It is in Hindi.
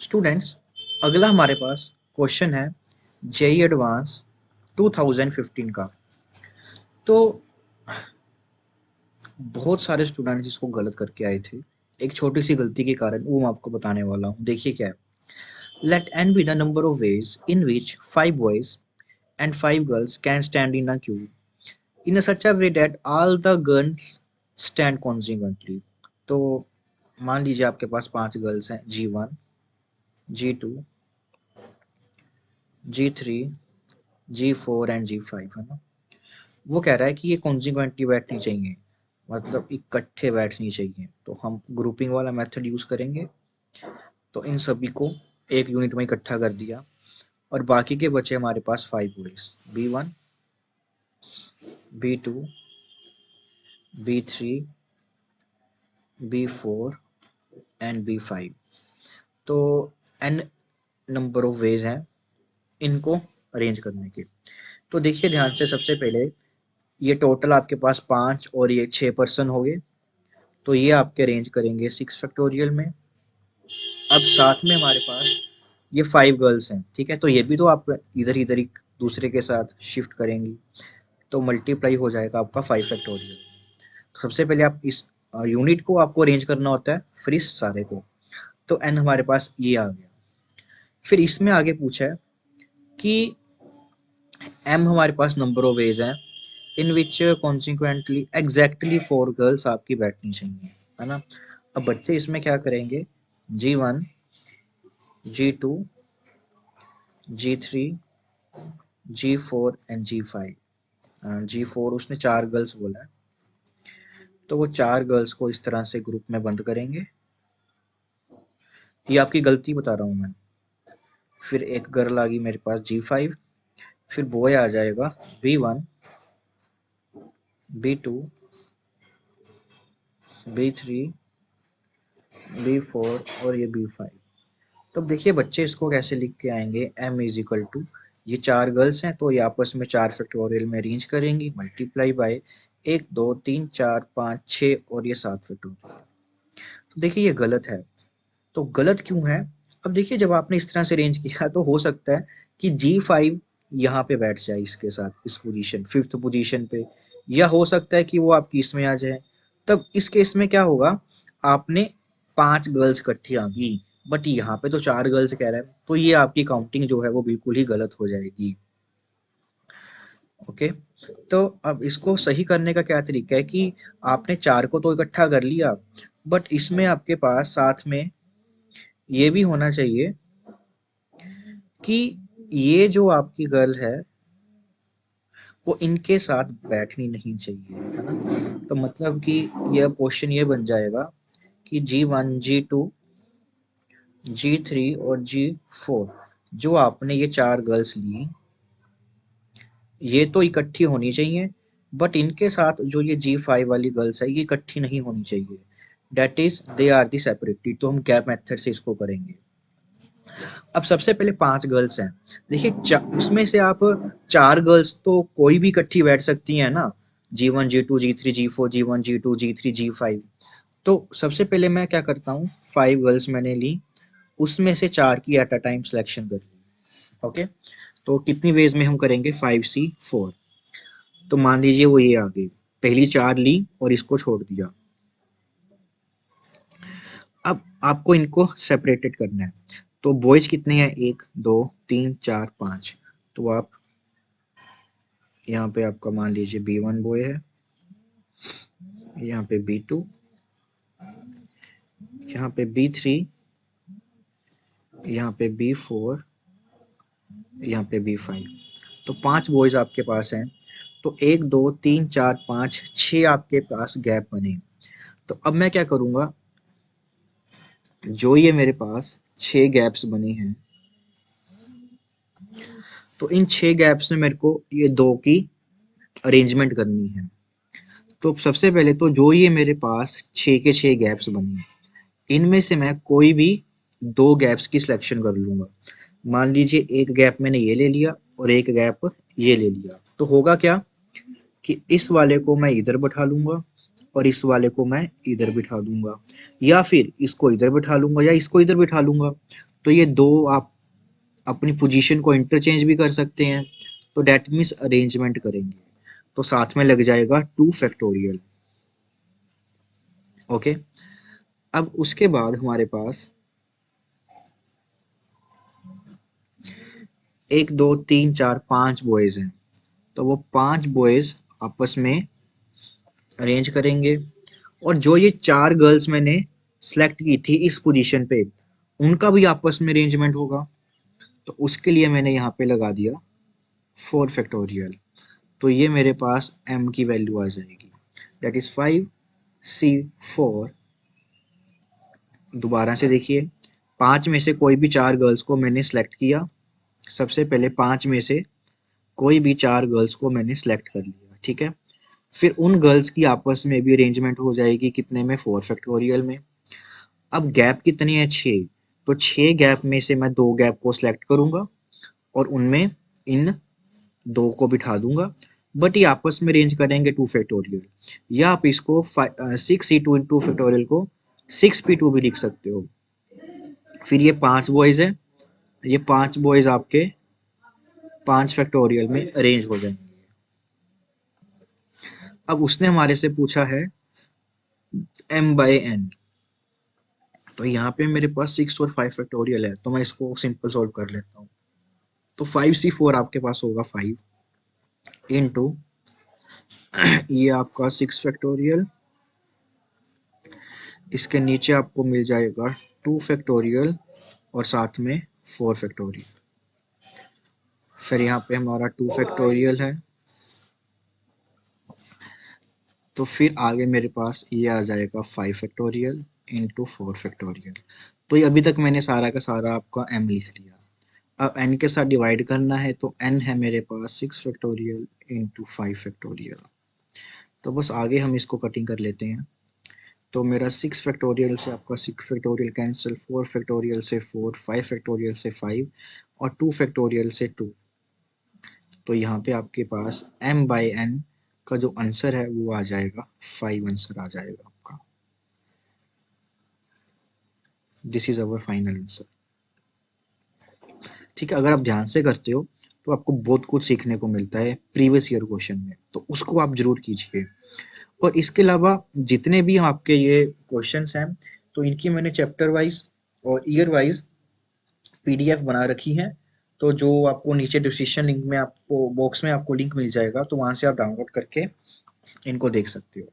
स्टूडेंट्स, अगला हमारे पास क्वेश्चन है जेई एडवांस 2015 का। तो बहुत सारे स्टूडेंट्स इसको गलत करके आए थे। एक छोटी सी गलती के कारण वो मैं आपको बताने वाला हूँ। देखिए क्या है। Let n be the number of ways in which 5 boys and 5 girls can stand in a queue in such a way that all the girls stand consequently. तो मान लीजिए आपके पास 5 गर्ल्स हैं, G1, G2, G3, G4 and G5, है ना। वो कह रहा है कि ये कॉन्सिक्वेंटली बैठनी चाहिए, मतलब इकट्ठे बैठनी चाहिए। तो हम ग्रुपिंग वाला मेथड यूज करेंगे। तो इन सभी को एक यूनिट में इकट्ठा कर दिया और बाकी के बचे हमारे पास 5 boys, B1, B2, B3, B4 and B5। तो n नंबर ऑफ वेज हैं इनको अरेंज करने के। तो देखिए ध्यान से, सबसे पहले ये टोटल आपके पास 5 और ये 6 पर्सन हो गए। तो ये आपके अरेंज करेंगे 6 फैक्टोरियल में। अब साथ में हमारे पास ये 5 गर्ल्स हैं, ठीक है। तो ये भी तो आप इधर इधर ही दूसरे के साथ शिफ्ट करेंगी, तो मल्टीप्लाई हो जाएगा आपका 5 फैक्टोरियल। सबसे पहले आप इस यूनिट को आपको अरेंज करना होता है, फिर इस सारे को। तो n हमारे पास ये आ गया। फिर इसमें आगे पूछा है कि m हमारे पास नंबर ऑफ वेज है इन विच कॉन्सिक्वेंटली एग्जैक्टली 4 गर्ल्स आपकी बैठनी चाहिए, है ना। अब बच्चे इसमें क्या करेंगे, G1, G2, G3, G4 and G5। G4 उसने 4 गर्ल्स बोला है, तो वो 4 गर्ल्स को इस तरह से ग्रुप में बंद करेंगे। ये आपकी गलती बता रहा हूँ मैं। फिर एक गर्ल आ गई मेरे पास G5, फिर बॉय आ जाएगा B1, B2, B3, B4 और ये B5। तो अब देखिए बच्चे इसको कैसे लिख के आएंगे, m इज इक्वल टू, ये 4 गर्ल्स हैं तो ये आपस में 4 फैक्टोरियल में अरेंज करेंगी, मल्टीप्लाई बाय 1 2 3 4 5 6 और ये 7 फैक्टोरियल। तो देखिए ये गलत है। तो गलत क्यों है? अब देखिए जब आपने इस तरह से अरेंज किया तो हो सकता है कि G5 यहाँ पे बैठ जाए इसके साथ, इस पोजीशन 5th पोजीशन पे, या हो सकता है कि वो आपकी इसमें आ जाए। तब इस केस में क्या होगा, आपने 5 गर्ल्स इकट्ठी आ गई, बट यहाँ पे तो 4 गर्ल्स कह रहा है, तो ये आपकी काउंटिंग जो है वो बिल्कुल ही गलत हो जाएगी। ओके। तो अब इसको सही करने का क्या तरीका है कि आपने 4 को तो इकट्ठा कर लिया, बट इसमें आपके पास साथ में ये भी होना चाहिए कि ये जो आपकी गर्ल है वो इनके साथ बैठनी नहीं चाहिए, है ना। तो मतलब कि यह क्वेश्चन ये बन जाएगा कि G1, G2, G3 और G4 जो आपने ये 4 गर्ल्स ली, ये तो इकट्ठी होनी चाहिए, बट इनके साथ जो ये G5 वाली गर्ल्स है ये इकट्ठी नहीं होनी चाहिए। That is they are the separated. तो हम गैप मेथड से इसको करेंगे। अब सबसे पहले 5 गर्ल्स हैं। देखिए उसमें से आप 4 गर्ल्स तो कोई भी इकट्ठी बैठ सकती हैं ना, G1, G2, G3, G4, G1, G2, G3, G5। तो सबसे पहले मैं क्या करता हूँ, 5 गर्ल्स मैंने ली, उसमें से 4 की एट अ टाइम सिलेक्शन कर ली। ओके। तो कितनी वेज में हम करेंगे, 5C4। तो मान लीजिए वो ये आ गई, पहली 4 ली और इसको छोड़ दिया। अब आपको इनको सेपरेटेड करना है। तो बॉयज कितने हैं, 1 2 3 4 5। तो आप यहाँ पे आपका मान लीजिए B1 बॉय है, यहाँ पे B2, यहाँ पे B3, यहाँ पे B4, यहाँ पे B5। तो 5 बॉयज आपके पास हैं। तो 1 2 3 4 5 6 आपके पास गैप बने। तो अब मैं क्या करूँगा, जो ये मेरे पास 6 गैप्स बने हैं, तो इन 6 गैप्स में मेरे को ये 2 की अरेंजमेंट करनी है। तो सबसे पहले तो जो ये मेरे पास 6 के 6 गैप्स बने हैं, इनमें से मैं कोई भी 2 गैप्स की सिलेक्शन कर लूँगा। मान लीजिए एक गैप मैंने ये ले लिया और एक गैप ये ले लिया। तो होगा क्या कि इस वाले को मैं इधर बैठा लूँगा और इस वाले को मैं इधर बिठा दूँगा, या फिर इसको इधर बिठा लूँगा या इसको इधर बिठा लूँगा। तो ये दो आप अपनी पोजीशन को इंटरचेंज भी कर सकते हैं, तो डेट मीन्स अरेंजमेंट करेंगे तो साथ में लग जाएगा 2 फैक्टोरियल। ओके, अब उसके बाद हमारे पास 1 2 3 4 5 बॉयज हैं, तो वो 5 बॉयज आपस में अरेंज करेंगे, और जो ये 4 गर्ल्स मैंने सेलेक्ट की थी इस पोजीशन पे, उनका भी आपस में अरेंजमेंट होगा, तो उसके लिए मैंने यहाँ पे लगा दिया 4 फैक्टोरियल। तो ये मेरे पास m की वैल्यू आ जाएगी, दैट इज 5c4। दोबारा से देखिए, 5 में से कोई भी 4 गर्ल्स को मैंने सेलेक्ट किया, सबसे पहले 5 में से कोई भी 4 गर्ल्स को मैंने सेलेक्ट कर लिया, ठीक है। फिर उन गर्ल्स की आपस में भी अरेंजमेंट हो जाएगी, कितने में, 4 फैक्टोरियल में। अब गैप कितनी है, 6, तो 6 गैप में से मैं 2 गैप को सिलेक्ट करूंगा और उनमें इन 2 को बिठा दूंगा, बट ये आपस में रेंज करेंगे 2 फैक्टोरियल, या आप इसको 6c2 इंटू फैक्टोरियल को 6p2 भी लिख सकते हो। फिर ये 5 बॉयज है, ये 5 बॉयज आपके 5 फैक्टोरियल में अरेंज हो जाएंगे। अब उसने हमारे से पूछा है m/n, तो यहाँ पे मेरे पास 6 और 5 फैक्टोरियल है, तो मैं इसको सिंपल सॉल्व कर लेता हूँ। तो 5c4 आपके पास होगा 5 इंटू ये आपका 6 फैक्टोरियल, इसके नीचे आपको मिल जाएगा 2 फैक्टोरियल और साथ में 4 फैक्टोरियल। फिर यहाँ पे हमारा 2 फैक्टोरियल है, तो फिर आगे मेरे पास ये आ जाएगा 5 फैक्टोरियल इंटू 4 फैक्टोरियल। तो ये अभी तक मैंने सारा का सारा आपका m लिख लिया। अब n के साथ डिवाइड करना है, तो n है मेरे पास 6 फैक्टोरियल इंटू 5 फैक्टोरियल। तो बस आगे हम इसको कटिंग कर लेते हैं। तो मेरा 6 फैक्टोरियल से आपका 6 फैक्टोरियल कैंसिल, 4 फैक्टोरियल से 4, 5 फैक्टोरियल से 5 और 2 फैक्टोरियल से 2। तो यहाँ पे आपके पास m/n का जो आंसर है वो आ जाएगा 5 आंसर आ जाएगा आपका। This is our final answer. ठीक है, अगर आप ध्यान से करते हो तो आपको बहुत कुछ सीखने को मिलता है प्रीवियस ईयर क्वेश्चन में, तो उसको आप जरूर कीजिए। और इसके अलावा जितने भी आपके ये क्वेश्चंस हैं, तो इनकी मैंने चैप्टर वाइज और ईयर वाइज पीडीएफ बना रखी है, तो जो आपको नीचे डिस्क्रिप्शन लिंक में आपको बॉक्स में आपको लिंक मिल जाएगा, तो वहां से आप डाउनलोड करके इनको देख सकते हो।